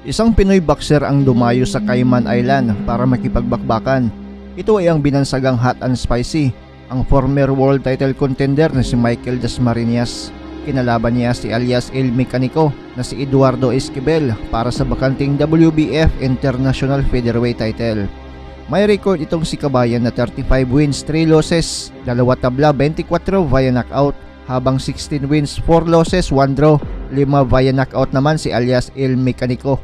Isang Pinoy boxer ang dumayo sa Cayman Island para makipagbakbakan. Ito ay ang binansagang hot and spicy, ang former world title contender na si Michael Dasmariñas. Kinalaban niya si alias El Mecanico na si Eduardo Esquivel para sa bakanting WBF International Featherweight title. May record itong si Kabayan na 35 wins, 3 losses, 2 tabla, 24 via knockout, habang 16 wins, 4 losses, 1 draw, 5 via knockout naman si alias El Mecanico.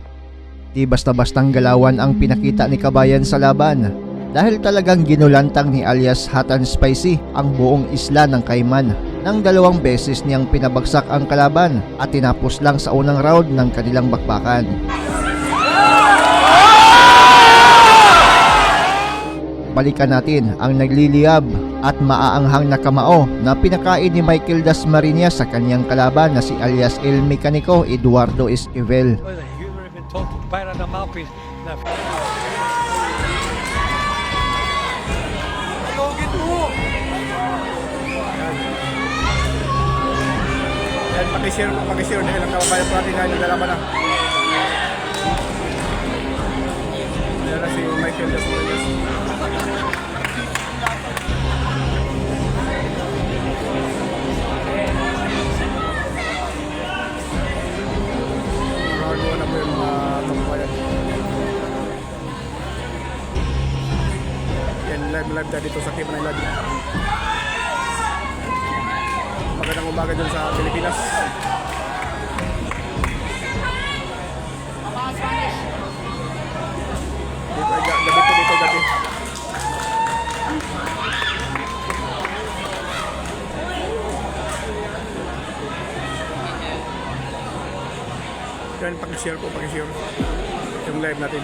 Di basta-bastang galawan ang pinakita ni Kabayan sa laban dahil talagang ginulantang ni alias Hot and Spicy ang buong isla ng Cayman nang 2 beses niyang pinabagsak ang kalaban at tinapos lang sa unang round ng kanilang bakbakan. Balikan natin ang nagliliyab at maaanghang na kamao na pinakain ni Michael Dasmariñas sa kanyang kalaban na si alias El Mecanico Eduardo Esquivel. Para na mapis na login mo. Yan, pakishare dahil ang kababayan po natin ngayon nilalaban na. Yan na si Michael Dasmariñas. Maragawa na po yung mga kababayan. Yan, live na dito sa Cayman Island. Magandang umaga dyan sa Pilipinas. Gabi. Yan, pakishare yung live natin.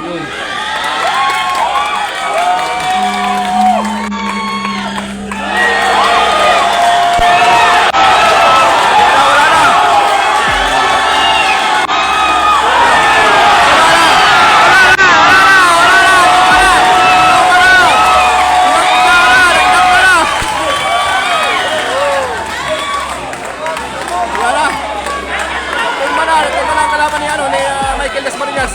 Yun. Michael Dasmariñas.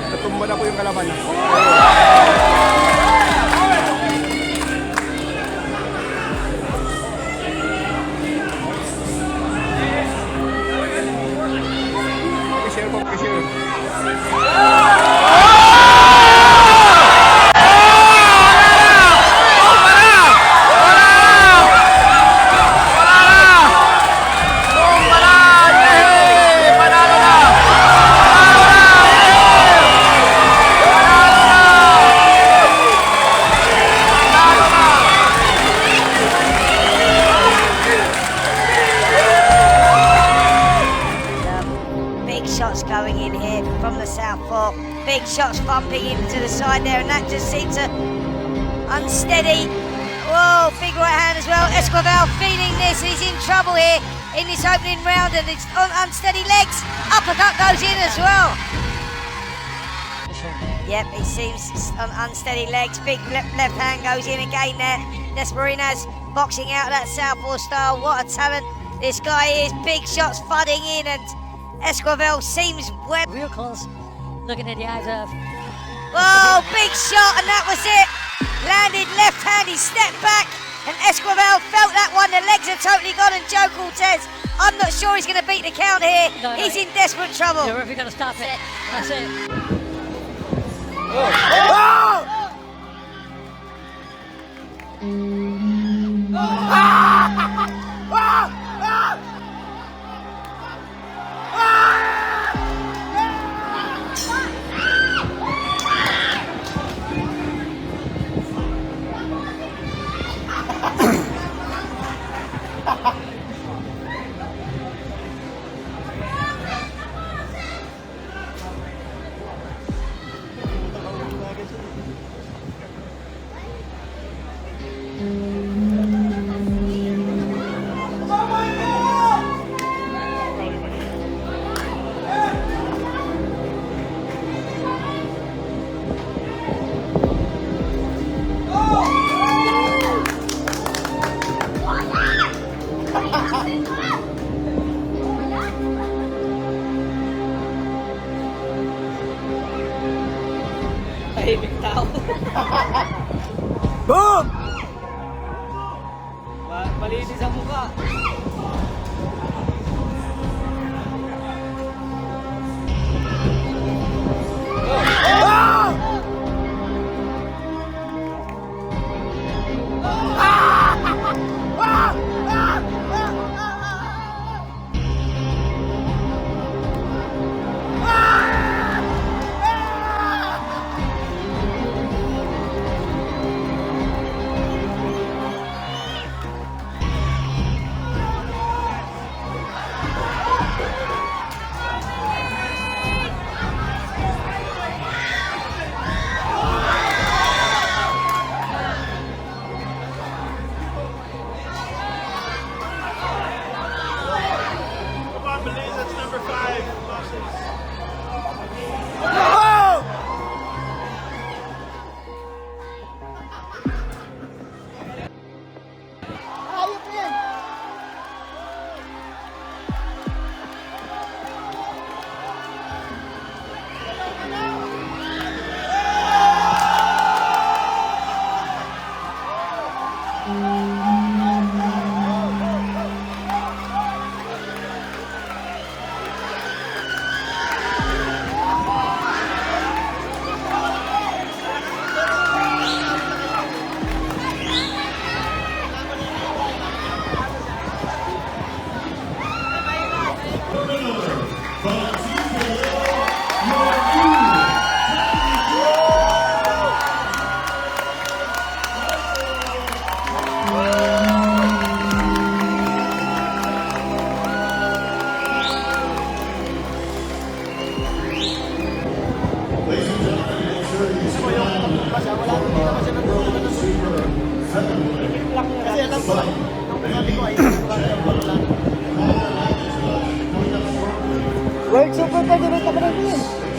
Natumba na po yung kalaban. Pakishare. Shots going in here from the south fork. Big shots bumping into the side there, and that just seems unsteady. Whoa, big right hand as well. Esquivel feeling this, and he's in trouble here in this opening round, and it's on unsteady legs. Uppercut goes in as well. Yep, he seems on unsteady legs. Big left hand goes in again there. Dasmariñas boxing out that southpaw style. What a talent this guy is. Big shots flooding in, and Esquivel seems wet. Real close, looking at the eyes of. Whoa, big shot, and that was it. Landed left hand, he stepped back, and Esquivel felt that one. The legs are totally gone, and Joe Cortez, I'm not sure he's going to beat the count here. No, he's in desperate trouble. You're going to stop it. That's it. Boom! Malinis ang mukha. World Super President ka pa rin.